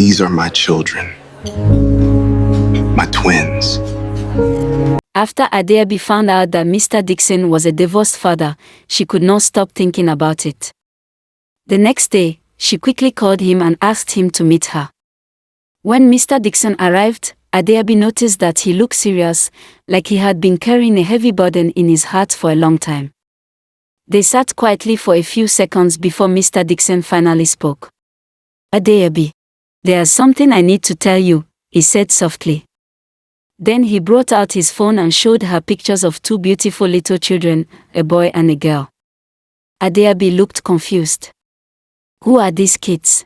These are my children, my twins. After Adaobi found out that Mr. Dickson was a divorced father, she could not stop thinking about it. The next day, she quickly called him and asked him to meet her. When Mr. Dickson arrived, Adaobi noticed that he looked serious, like he had been carrying a heavy burden in his heart for a long time. They sat quietly for a few seconds before Mr. Dickson finally spoke. "Adaobi, there's something I need to tell you," he said softly. Then he brought out his phone and showed her pictures of two beautiful little children, a boy and a girl. Adaobi looked confused. "Who are these kids?"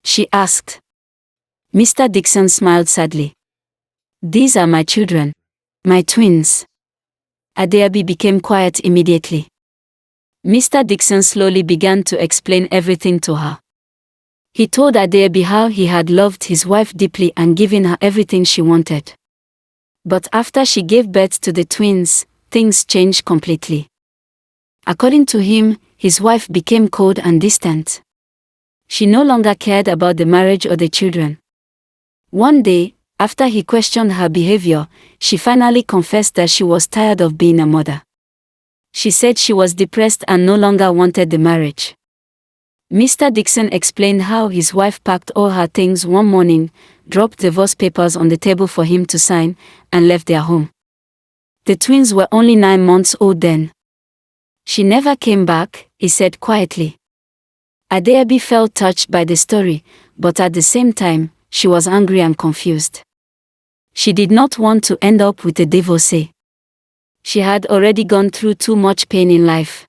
she asked. Mr. Dickson smiled sadly. "These are my children, my twins." Adaobi became quiet immediately. Mr. Dickson slowly began to explain everything to her. He told Adaobi how he had loved his wife deeply and given her everything she wanted. But after she gave birth to the twins, things changed completely. According to him, his wife became cold and distant. She no longer cared about the marriage or the children. One day, after he questioned her behavior, she finally confessed that she was tired of being a mother. She said she was depressed and no longer wanted the marriage. Mr. Dickson explained how his wife packed all her things one morning, dropped divorce papers on the table for him to sign, and left their home. The twins were only 9 months old then. "She never came back," he said quietly. Adaobi felt touched by the story, but at the same time, she was angry and confused. She did not want to end up with a divorcee. She had already gone through too much pain in life.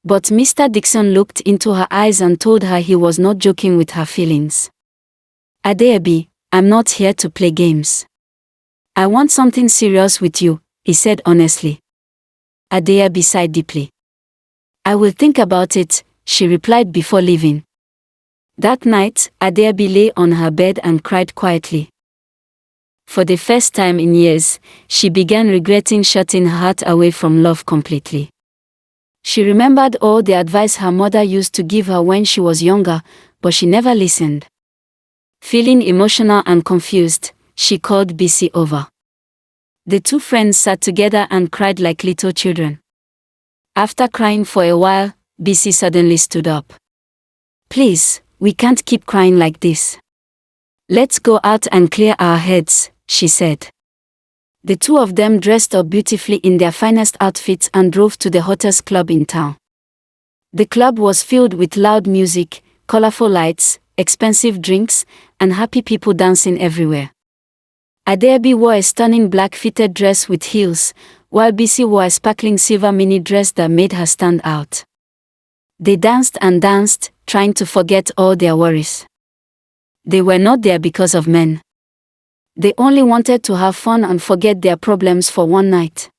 But Mr. Dickson looked into her eyes and told her he was not joking with her feelings. "Adaobi, I'm not here to play games. I want something serious with you," he said honestly. Adaobi sighed deeply. "I will think about it," she replied before leaving. That night, Adaobi lay on her bed and cried quietly. For the first time in years, she began regretting shutting her heart away from love completely. She remembered all the advice her mother used to give her when she was younger, but she never listened. Feeling emotional and confused, she called BC over. The two friends sat together and cried like little children. After crying for a while, BC suddenly stood up. "Please, we can't keep crying like this. Let's go out and clear our heads," she said. The two of them dressed up beautifully in their finest outfits and drove to the hottest club in town. The club was filled with loud music, colorful lights, expensive drinks, and happy people dancing everywhere. Adaobi wore a stunning black fitted dress with heels, while BC wore a sparkling silver mini dress that made her stand out. They danced and danced, trying to forget all their worries. They were not there because of men. They only wanted to have fun and forget their problems for one night.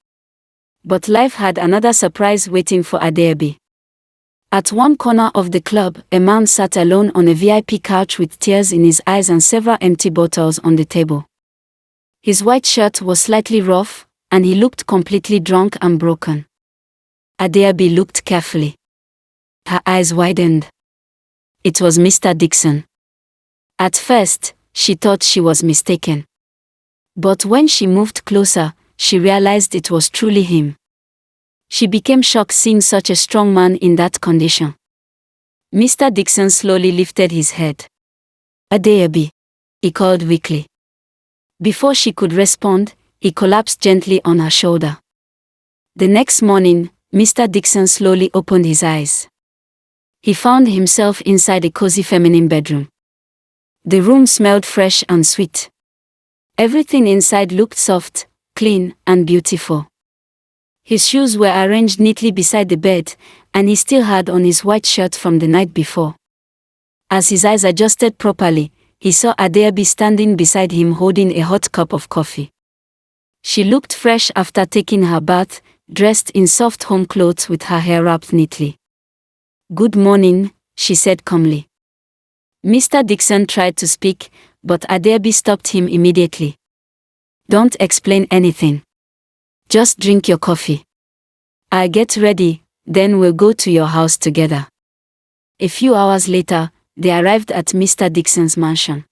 But life had another surprise waiting for Adaobi. At one corner of the club, a man sat alone on a VIP couch with tears in his eyes and several empty bottles on the table. His white shirt was slightly rough, and he looked completely drunk and broken. Adaobi looked carefully. Her eyes widened. It was Mr. Dickson. At first, she thought she was mistaken. But when she moved closer, she realized it was truly him. She became shocked seeing such a strong man in that condition. Mr. Dickson slowly lifted his head. "Adaobi," he called weakly. Before she could respond, he collapsed gently on her shoulder. The next morning, Mr. Dickson slowly opened his eyes. He found himself inside a cozy feminine bedroom. The room smelled fresh and sweet. Everything inside looked soft, clean, and beautiful. His shoes were arranged neatly beside the bed, and he still had on his white shirt from the night before. As his eyes adjusted properly, he saw Adaobi standing beside him holding a hot cup of coffee. She looked fresh after taking her bath, dressed in soft home clothes with her hair wrapped neatly. "Good morning," she said calmly. Mr. Dickson tried to speak, but Adaobi stopped him immediately. "Don't explain anything. Just drink your coffee. I'll get ready, then we'll go to your house together." A few hours later, they arrived at Mr. Dickson's mansion.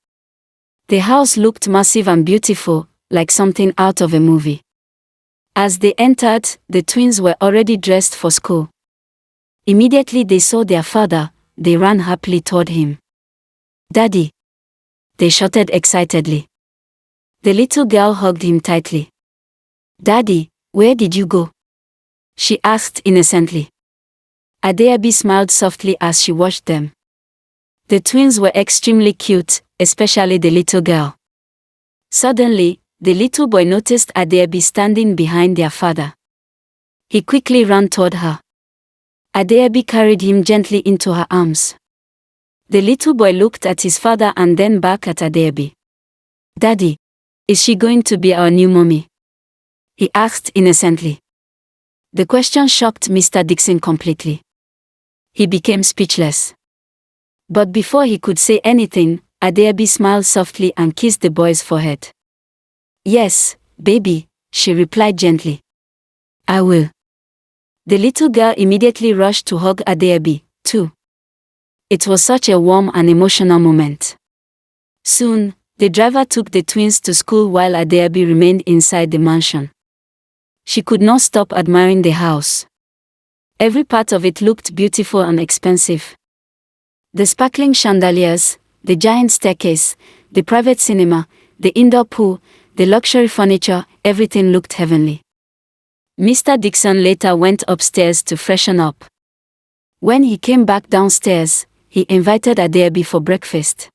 The house looked massive and beautiful, like something out of a movie. As they entered, the twins were already dressed for school. Immediately they saw their father, they ran happily toward him. "Daddy!" they shouted excitedly. The little girl hugged him tightly. "Daddy, where did you go?" she asked innocently. Adaobi smiled softly as she watched them. The twins were extremely cute, especially the little girl. Suddenly, the little boy noticed Adaobi standing behind their father. He quickly ran toward her. Adaobi carried him gently into her arms. The little boy looked at his father and then back at Adaobi. "Daddy, is she going to be our new mommy?" he asked innocently. The question shocked Mr. Dickson completely. He became speechless. But before he could say anything, Adaobi smiled softly and kissed the boy's forehead. "Yes, baby," she replied gently. "I will." The little girl immediately rushed to hug Adaobi, too. It was such a warm and emotional moment. Soon, the driver took the twins to school while Adaobi remained inside the mansion. She could not stop admiring the house. Every part of it looked beautiful and expensive. The sparkling chandeliers, the giant staircase, the private cinema, the indoor pool, the luxury furniture, everything looked heavenly. Mr. Dickson later went upstairs to freshen up. When he came back downstairs, he invited Adaobi for breakfast.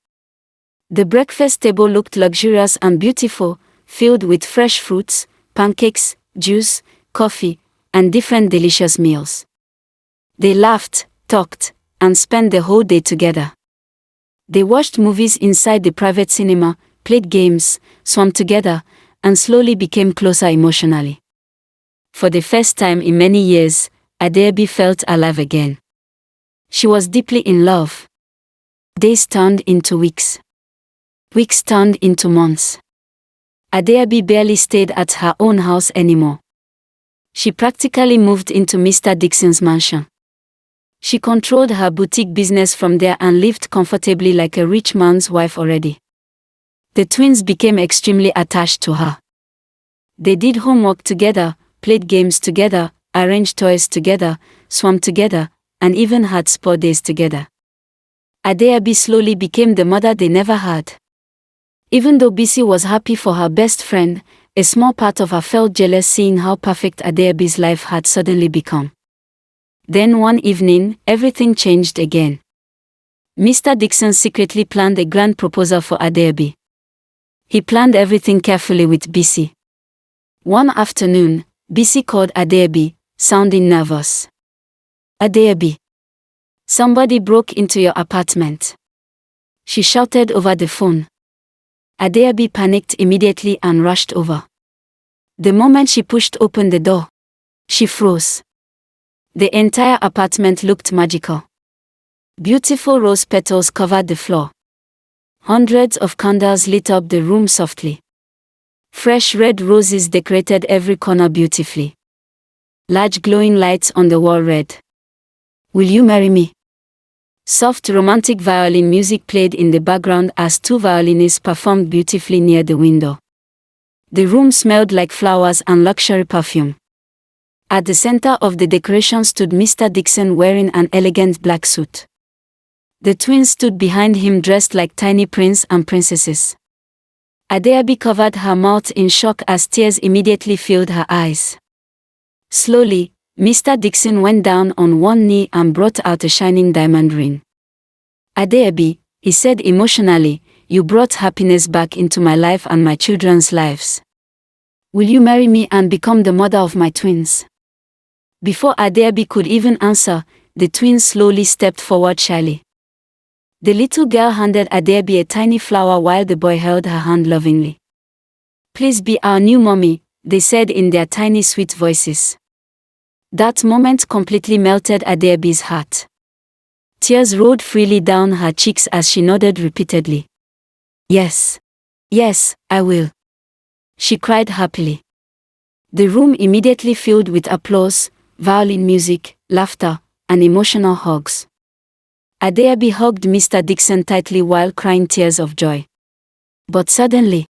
The breakfast table looked luxurious and beautiful, filled with fresh fruits, pancakes, juice, coffee, and different delicious meals. They laughed, talked, and spent the whole day together. They watched movies inside the private cinema, played games, swam together, and slowly became closer emotionally. For the first time in many years, Adaobi felt alive again. She was deeply in love. Days turned into weeks. Weeks turned into months. Adaobi barely stayed at her own house anymore. She practically moved into Mr. Dickson's mansion. She controlled her boutique business from there and lived comfortably like a rich man's wife already. The twins became extremely attached to her. They did homework together, played games together, arranged toys together, swam together, and even had sport days together. Adaobi slowly became the mother they never had. Even though Bisi was happy for her best friend, a small part of her felt jealous seeing how perfect Adaobi's life had suddenly become. Then one evening, everything changed again. Mr. Dickson secretly planned a grand proposal for Adaobi. He planned everything carefully with Bisi. One afternoon, Bisi called Adaobi, sounding nervous. "Adaobi, somebody broke into your apartment," she shouted over the phone. Adaobi panicked immediately and rushed over. The moment she pushed open the door, she froze. The entire apartment looked magical. Beautiful rose petals covered the floor. Hundreds of candles lit up the room softly. Fresh red roses decorated every corner beautifully. Large glowing lights on the wall read, "Will you marry me?" Soft romantic violin music played in the background as two violinists performed beautifully near the window. The room smelled like flowers and luxury perfume. At the center of the decoration stood Mr. Dickson wearing an elegant black suit. The twins stood behind him dressed like tiny prince and princesses. Adaobi covered her mouth in shock as tears immediately filled her eyes. Slowly, Mr. Dickson went down on one knee and brought out a shining diamond ring. "Adaobi," he said emotionally, "you brought happiness back into my life and my children's lives. Will you marry me and become the mother of my twins?" Before Adaobi could even answer, the twins slowly stepped forward shyly. The little girl handed Adaobi a tiny flower while the boy held her hand lovingly. "Please be our new mommy," they said in their tiny sweet voices. That moment completely melted Adaobi's heart. Tears rolled freely down her cheeks as she nodded repeatedly. "Yes. Yes, I will," she cried happily. The room immediately filled with applause, violin music, laughter, and emotional hugs. Adaobi hugged Mr. Dickson tightly while crying tears of joy. But suddenly,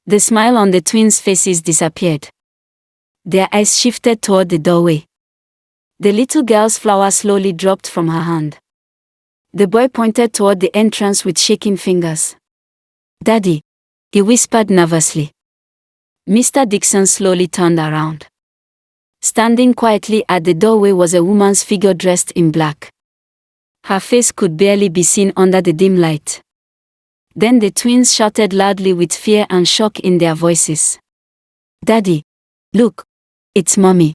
the smile on the twins' faces disappeared. Their eyes shifted toward the doorway. The little girl's flower slowly dropped from her hand. The boy pointed toward the entrance with shaking fingers. "Daddy," he whispered nervously. Mr. Dickson slowly turned around. Standing quietly at the doorway was a woman's figure dressed in black. Her face could barely be seen under the dim light. Then the twins shouted loudly with fear and shock in their voices. "Daddy, look, it's Mommy."